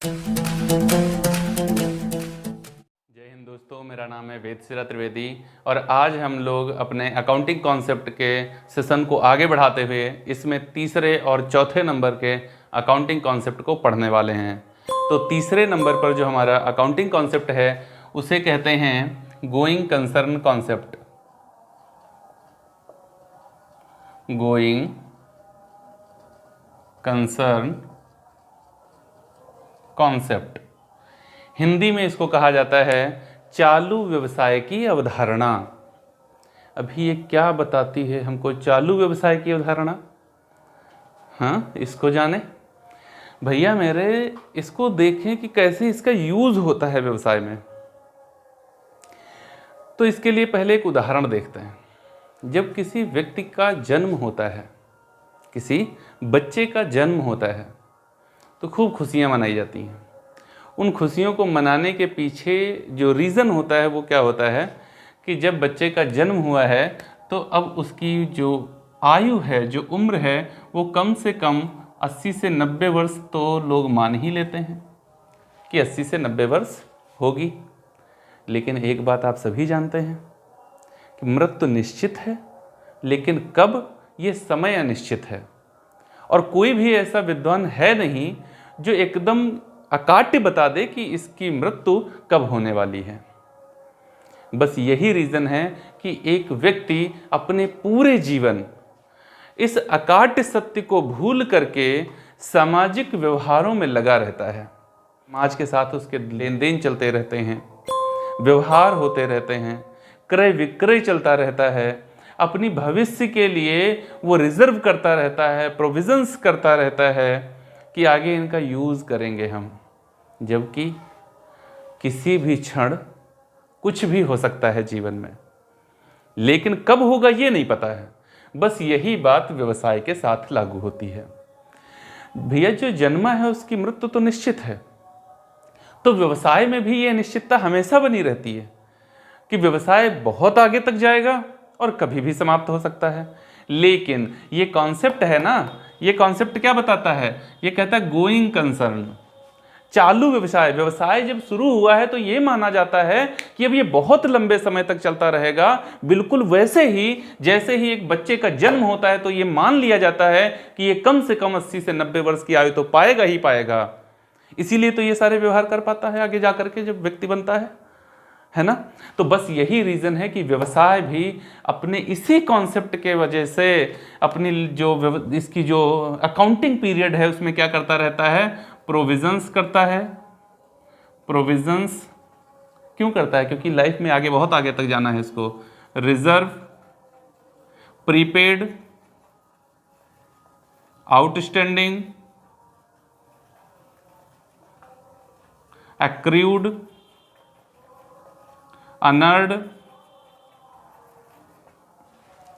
जय हिंद दोस्तों, मेरा नाम है वेदसिरा त्रिवेदी और आज हम लोग अपने अकाउंटिंग कॉन्सेप्ट के सेशन को आगे बढ़ाते हुए इसमें तीसरे और चौथे नंबर के अकाउंटिंग कॉन्सेप्ट को पढ़ने वाले हैं। तो तीसरे नंबर पर जो हमारा अकाउंटिंग कॉन्सेप्ट है उसे कहते हैं going concern concept. Going concern concept, Hindi में इसको कहा जाता है चालू व्यवसाय की अवधारणा। अभी ये क्या बताती है हमको चालू व्यवसाय की अवधारणा? हाँ, इसको जाने भैया मेरे, इसको देखें कि कैसे इसका यूज होता है व्यवसाय में। तो इसके लिए पहले एक उदाहरण देखते हैं। जब किसी व्यक्ति का जन्म होता है, किसी बच्चे का जन्म होता है, तो खूब खुशियां मनाई जाती हैं। उन खुशियों को मनाने के पीछे जो रीज़न होता है वो क्या होता है कि जब बच्चे का जन्म हुआ है तो अब उसकी जो आयु है, जो उम्र है, वो कम से कम 80 से 90 वर्ष तो लोग मान ही लेते हैं कि 80 से 90 वर्ष होगी। लेकिन एक बात आप सभी जानते हैं कि मृत्यु निश्चित है, लेकिन कब, ये समय अनिश्चित है। और कोई भी ऐसा विद्वान है नहीं जो एकदम अकाट्य बता दे कि इसकी मृत्यु कब होने वाली है। बस यही रीज़न है कि एक व्यक्ति अपने पूरे जीवन इस अकाट्य सत्य को भूल करके सामाजिक व्यवहारों में लगा रहता है। समाज के साथ उसके लेन देन चलते रहते हैं, व्यवहार होते रहते हैं, क्रय विक्रय चलता रहता है, अपनी भविष्य के लिए वो रिजर्व करता रहता है, प्रोविजंस करता रहता है कि आगे इनका यूज़ करेंगे हम। जबकि किसी भी क्षण कुछ भी हो सकता है जीवन में, लेकिन कब होगा ये नहीं पता है। बस यही बात व्यवसाय के साथ लागू होती है। भैया जो जन्मा है उसकी मृत्यु तो निश्चित है, तो व्यवसाय में भी ये निश्चितता हमेशा बनी रहती है कि व्यवसाय बहुत आगे तक जाएगा और कभी भी समाप्त हो सकता है। लेकिन ये कॉन्सेप्ट है ना, ये कॉन्सेप्ट क्या बताता है? ये कहता है गोइंग कंसर्न, चालू व्यवसाय। व्यवसाय जब शुरू हुआ है तो ये माना जाता है कि अब ये बहुत लंबे समय तक चलता रहेगा। बिल्कुल वैसे ही जैसे ही एक बच्चे का जन्म होता है तो ये मान लिया जाता है कि ये कम से कम 80 से 90 वर्ष की आयु तो पाएगा ही पाएगा। इसीलिए तो ये सारे व्यवहार कर पाता है आगे जा करके जब व्यक्ति बनता है ना। तो बस यही रीज़न है कि व्यवसाय भी अपने इसी कॉन्सेप्ट के वजह से अपनी जो इसकी जो अकाउंटिंग पीरियड है उसमें क्या करता रहता है? प्रोविजंस करता है। प्रोविजंस क्यों करता है? क्योंकि लाइफ में आगे बहुत आगे तक जाना है इसको। Reserve, prepaid, outstanding, accrued, honoured,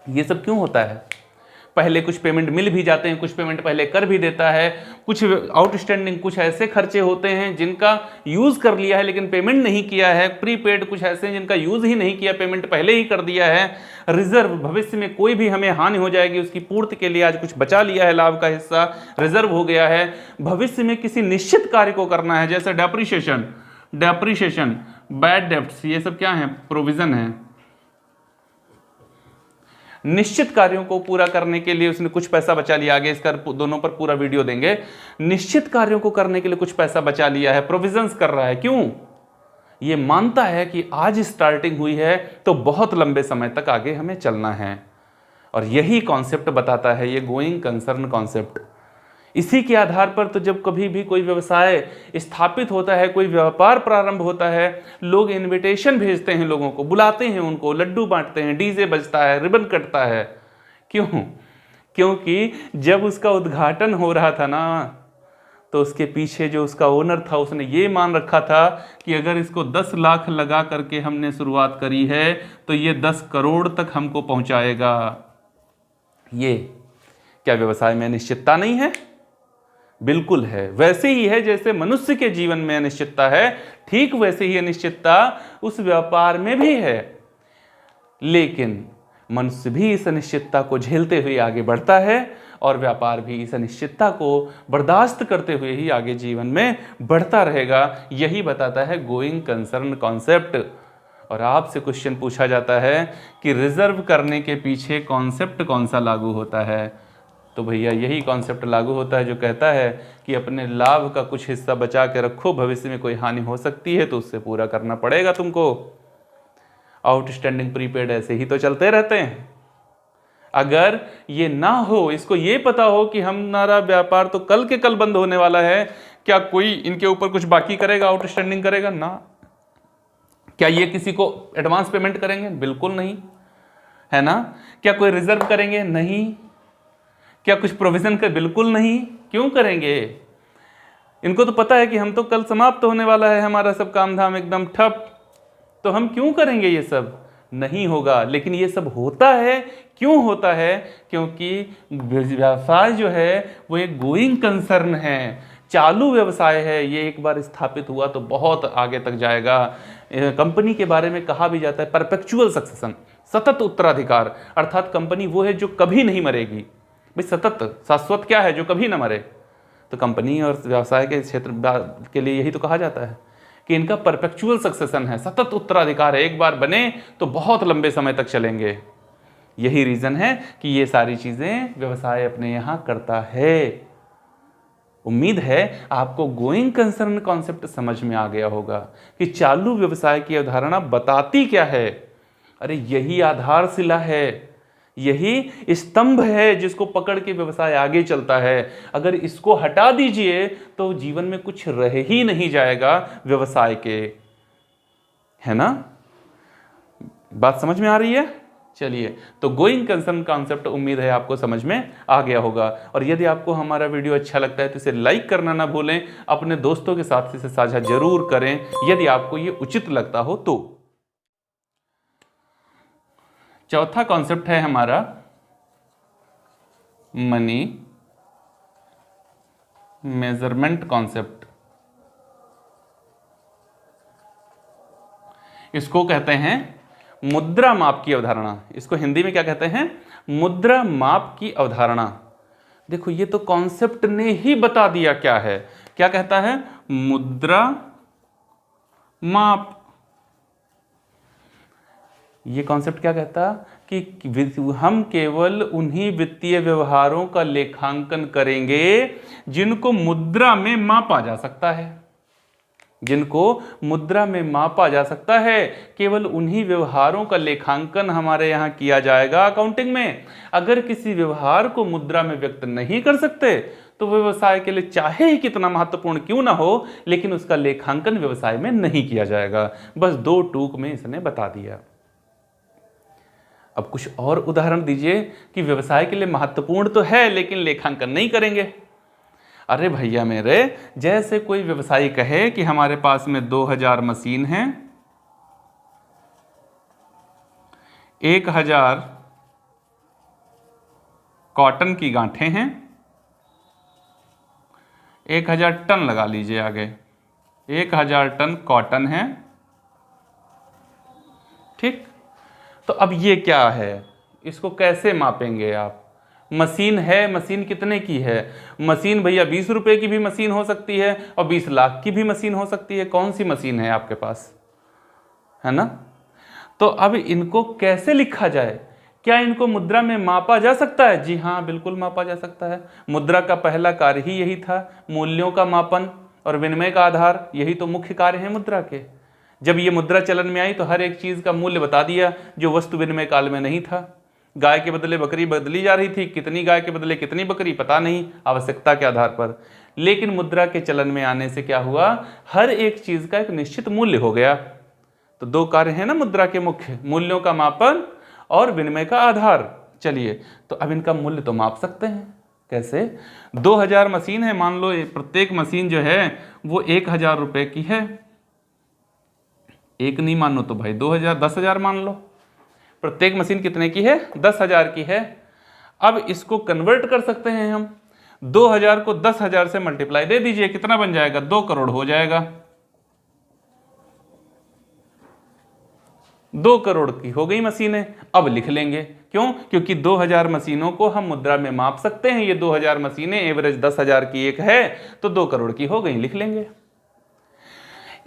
ये सब क्यों होता है? पहले कुछ पेमेंट मिल भी जाते हैं, कुछ पेमेंट पहले कर भी देता है, कुछ आउटस्टैंडिंग, कुछ ऐसे खर्चे होते हैं जिनका यूज़ कर लिया है लेकिन पेमेंट नहीं किया है। प्रीपेड कुछ ऐसे हैं जिनका यूज़ ही नहीं किया, पेमेंट पहले ही कर दिया है। रिजर्व, भविष्य में कोई भी हमें हानि हो जाएगी उसकी पूर्ति के लिए आज कुछ बचा लिया है, लाभ का हिस्सा रिजर्व हो गया है। भविष्य में किसी निश्चित कार्य को करना है, जैसे डेप्रिसिएशन, बैड डेब्ट्स, ये सब क्या है? प्रोविजन है। निश्चित कार्यों को पूरा करने के लिए उसने कुछ पैसा बचा लिया, आगे इसका दोनों पर पूरा वीडियो देंगे। निश्चित कार्यों को करने के लिए कुछ पैसा बचा लिया है, प्रोविजंस कर रहा है। क्यों? ये मानता है कि आज स्टार्टिंग हुई है तो बहुत लंबे समय तक आगे हमें चलना है। और यही कॉन्सेप्ट बताता है ये गोइंग कंसर्न कॉन्सेप्ट। इसी के आधार पर तो जब कभी भी कोई व्यवसाय स्थापित होता है, कोई व्यापार प्रारंभ होता है, लोग इनविटेशन भेजते हैं, लोगों को बुलाते हैं, उनको लड्डू बांटते हैं, डीजे बजता है, रिबन कटता है। क्यों? क्योंकि जब उसका उद्घाटन हो रहा था ना, तो उसके पीछे जो उसका ओनर था उसने ये मान रखा था कि अगर इसको 10 लाख लगा करके हमने शुरुआत करी है तो ये 10 करोड़ तक हमको पहुंचाएगा। ये क्या व्यवसाय में अनिश्चितता नहीं है? बिल्कुल है। वैसे ही है जैसे मनुष्य के जीवन में अनिश्चितता है, ठीक वैसे ही अनिश्चितता उस व्यापार में भी है। लेकिन मनुष्य भी इस अनिश्चितता को झेलते हुए आगे बढ़ता है और व्यापार भी इस अनिश्चितता को बर्दाश्त करते हुए ही आगे जीवन में बढ़ता रहेगा। यही बताता है गोइंग कंसर्न कॉन्सेप्ट। और आपसे क्वेश्चन पूछा जाता है कि रिजर्व करने के पीछे कॉन्सेप्ट कौन सा लागू होता है, तो भैया यही कॉन्सेप्ट लागू होता है जो कहता है कि अपने लाभ का कुछ हिस्सा बचा के रखो, भविष्य में कोई हानि हो सकती है तो उससे पूरा करना पड़ेगा तुमको। आउटस्टैंडिंग प्रीपेड ऐसे ही तो चलते रहते हैं। अगर ये ना हो, इसको ये पता हो कि हमारा व्यापार तो कल के कल बंद होने वाला है, क्या कोई इनके ऊपर कुछ बाकी करेगा, आउटस्टैंडिंग करेगा? ना। क्या ये किसी को एडवांस पेमेंट करेंगे? बिल्कुल नहीं, है ना। क्या कोई रिजर्व करेंगे? नहीं। क्या कुछ प्रोविजन कर? बिल्कुल नहीं। क्यों करेंगे? इनको तो पता है कि हम तो कल समाप्त होने वाला है, हमारा सब काम धाम एकदम ठप, तो हम क्यों करेंगे ये सब? नहीं होगा। लेकिन ये सब होता है। क्यों होता है? क्योंकि व्यवसाय जो है वो एक गोइंग कंसर्न है, चालू व्यवसाय है। ये एक बार स्थापित हुआ तो बहुत आगे तक जाएगा। कंपनी के बारे में कहा भी जाता है परपेचुअल सक्सेशन, सतत उत्तराधिकार, अर्थात कंपनी वो है जो कभी नहीं मरेगी। भाई सतत, शाश्वत क्या है? जो कभी ना मरे। तो कंपनी और व्यवसाय के क्षेत्र के लिए यही तो कहा जाता है कि इनका परपेचुअल सक्सेशन है, सतत उत्तराधिकार है। एक बार बने तो बहुत लंबे समय तक चलेंगे। यही रीजन है कि ये सारी चीजें व्यवसाय अपने यहां करता है। उम्मीद है आपको गोइंग कंसर्न कॉन्सेप्ट समझ में आ गया होगा कि चालू व्यवसाय की अवधारणा बताती क्या है। अरे यही आधारशिला है, यही स्तंभ है जिसको पकड़ के व्यवसाय आगे चलता है। अगर इसको हटा दीजिए तो जीवन में कुछ रह ही नहीं जाएगा व्यवसाय के, है ना। बात समझ में आ रही है? चलिए, तो गोइंग कंसर्न कॉन्सेप्ट उम्मीद है आपको समझ में आ गया होगा। और यदि आपको हमारा वीडियो अच्छा लगता है तो इसे लाइक करना ना भूलें, अपने दोस्तों के साथ इसे साझा जरूर करें यदि आपको ये उचित लगता हो तो। चौथा कॉन्सेप्ट है हमारा मनी मेजरमेंट कॉन्सेप्ट। इसको कहते हैं मुद्रा माप की अवधारणा। इसको हिंदी में क्या कहते हैं? मुद्रा माप की अवधारणा। देखो ये तो कॉन्सेप्ट ने ही बता दिया क्या है। क्या कहता है? मुद्रा माप। ये कॉन्सेप्ट क्या कहता कि हम केवल उन्हीं वित्तीय व्यवहारों का लेखांकन करेंगे जिनको मुद्रा में मापा जा सकता है। जिनको मुद्रा में मापा जा सकता है, केवल उन्हीं व्यवहारों का लेखांकन हमारे यहाँ किया जाएगा अकाउंटिंग में। अगर किसी व्यवहार को मुद्रा में व्यक्त नहीं कर सकते तो व्यवसाय के लिए चाहे ही कितना महत्वपूर्ण क्यों ना हो, लेकिन उसका लेखांकन व्यवसाय में नहीं किया जाएगा। बस दो टूक में इसने बता दिया। अब कुछ और उदाहरण दीजिए कि व्यवसाय के लिए महत्वपूर्ण तो है लेकिन लेखांकन नहीं करेंगे। अरे भैया मेरे, जैसे कोई व्यवसायी कहे कि हमारे पास में 2000 मशीन हैं, 1000 कॉटन की गांठें हैं, 1000 टन लगा लीजिए आगे, 1000 टन कॉटन है, ठीक। तो अब ये क्या है? इसको कैसे मापेंगे आप? मशीन है, मशीन कितने की है? मशीन भैया 20 रुपए की भी मशीन हो सकती है और 20 लाख की भी मशीन हो सकती है। कौन सी मशीन है आपके पास, है ना। तो अब इनको कैसे लिखा जाए? क्या इनको मुद्रा में मापा जा सकता है? जी हाँ, बिल्कुल मापा जा सकता है। मुद्रा का पहला कार्य ही यही था, मूल्यों का मापन और विनिमय का आधार। यही तो मुख्य कार्य है मुद्रा के। जब ये मुद्रा चलन में आई तो हर एक चीज का मूल्य बता दिया जो वस्तु विनिमय काल में नहीं था। गाय के बदले बकरी बदली जा रही थी, कितनी गाय के बदले कितनी बकरी पता नहीं, आवश्यकता के आधार पर। लेकिन मुद्रा के चलन में आने से क्या हुआ? हर एक चीज का एक निश्चित मूल्य हो गया। तो दो कार्य है ना मुद्रा के मुख्य, मूल्यों का मापन और विनिमय का आधार। चलिए, तो अब इनका मूल्य तो माप सकते हैं। कैसे? 2000 मशीन है, मान लो प्रत्येक मशीन जो है वो 1000 रुपए की है। एक नहीं मानो तो भाई 2000, 10,000 मान लो। प्रत्येक मशीन कितने की है? 10,000 की है। अब इसको कन्वर्ट कर सकते हैं हम। 2000 को 10,000 से मल्टीप्लाई दे दीजिए, कितना बन जाएगा? 2 करोड़ हो जाएगा। 2 करोड़ की हो गई मशीनें। अब लिख लेंगे क्यों? क्योंकि 2000 मशीनों को हम मुद्रा में माप सकते हैं। ये 2000 मशीनें एवरेज 10,000 की एक है तो 2 करोड़ की हो गई, लिख लेंगे।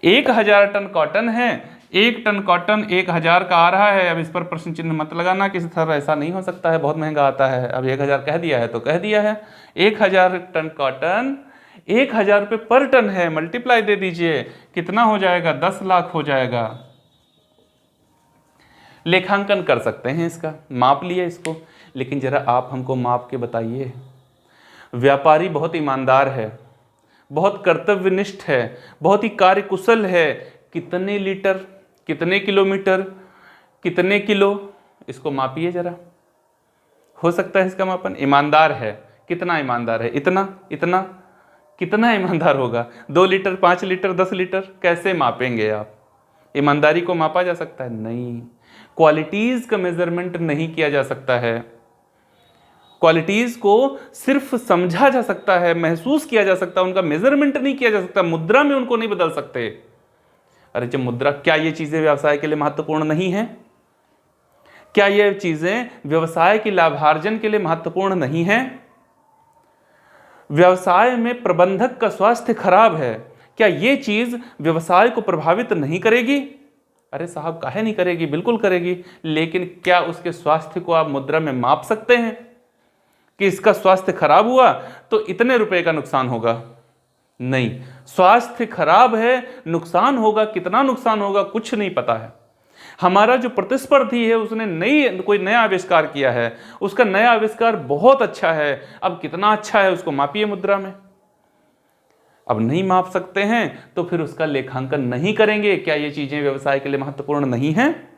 1000 टन कॉटन है, 1 टन कॉटन 1000 का आ रहा है। अब इस पर प्रश्न चिन्ह मत लगाना किसी तरह, ऐसा नहीं हो सकता है, बहुत महंगा आता है। अब 1000 कह दिया है तो कह दिया है। 1000 टन कॉटन 1000 रुपये पर टन है, मल्टीप्लाई दे दीजिए, कितना हो जाएगा? 10 लाख हो जाएगा। लेखांकन कर सकते हैं इसका, माप लिए इसको, लेकिन जरा आप हमको माप के बताइए। व्यापारी बहुत ईमानदार है, बहुत कर्तव्यनिष्ठ है, बहुत ही कार्यकुशल है। कितने लीटर, कितने किलोमीटर, कितने किलो, इसको मापिए जरा। हो सकता है इसका मापन। ईमानदार है, कितना ईमानदार है? इतना, इतना, कितना ईमानदार होगा? 2 लीटर, 5 लीटर, 10 लीटर, कैसे मापेंगे आप? ईमानदारी को मापा जा सकता है? नहीं। क्वालिटीज का मेजरमेंट नहीं किया जा सकता है। क्वालिटीज को सिर्फ समझा जा सकता है, महसूस किया जा सकता है, उनका मेजरमेंट नहीं किया जा सकता। मुद्रा में उनको नहीं बदल सकते। अरे जब मुद्रा, क्या ये चीजें व्यवसाय के लिए महत्वपूर्ण नहीं है? क्या ये चीजें व्यवसाय की लाभार्जन के लिए महत्वपूर्ण नहीं है? व्यवसाय में प्रबंधक का स्वास्थ्य खराब है, क्या ये चीज व्यवसाय को प्रभावित नहीं करेगी? अरे साहब काहे नहीं करेगी, बिल्कुल करेगी। लेकिन क्या उसके स्वास्थ्य को आप मुद्रा में माप सकते हैं कि इसका स्वास्थ्य खराब हुआ तो इतने रुपए का नुकसान होगा? नहीं। स्वास्थ्य खराब है, नुकसान होगा, कितना नुकसान होगा कुछ नहीं पता है। हमारा जो प्रतिस्पर्धी है उसने कोई नया आविष्कार किया है, उसका नया आविष्कार बहुत अच्छा है, अब कितना अच्छा है उसको मापिए मुद्रा में। अब नहीं माप सकते हैं तो फिर उसका लेखांकन नहीं करेंगे। क्या ये चीजें व्यवसाय के लिए महत्वपूर्ण नहीं हैं?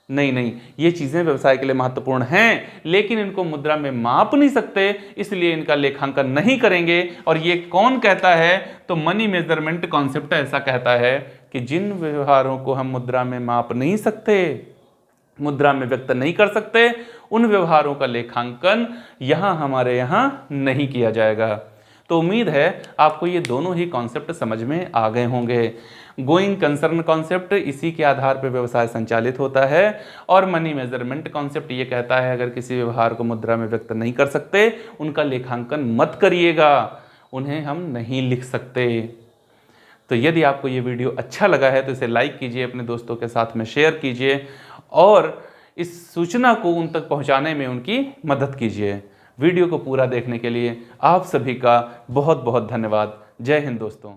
नहीं नहीं, ये चीजें व्यवसाय के लिए महत्वपूर्ण हैं, लेकिन इनको मुद्रा में माप नहीं सकते, इसलिए इनका लेखांकन नहीं करेंगे। और ये कौन कहता है? तो मनी मेजरमेंट कॉन्सेप्ट ऐसा कहता है कि जिन व्यवहारों को हम मुद्रा में माप नहीं सकते, मुद्रा में व्यक्त नहीं कर सकते, उन व्यवहारों का लेखांकन यहां हमारे यहां नहीं किया जाएगा। तो उम्मीद है आपको ये दोनों ही कॉन्सेप्ट समझ में आ गए होंगे। गोइंग कंसर्न कॉन्सेप्ट, इसी के आधार पर व्यवसाय संचालित होता है, और मनी मेजरमेंट कॉन्सेप्ट ये कहता है अगर किसी व्यवहार को मुद्रा में व्यक्त नहीं कर सकते, उनका लेखांकन मत करिएगा, उन्हें हम नहीं लिख सकते। तो यदि आपको ये वीडियो अच्छा लगा है तो इसे लाइक कीजिए, अपने दोस्तों के साथ में शेयर कीजिए, और इस सूचना को उन तक पहुंचाने में उनकी मदद कीजिए। वीडियो को पूरा देखने के लिए आप सभी का बहुत बहुत धन्यवाद। जय हिंद दोस्तों।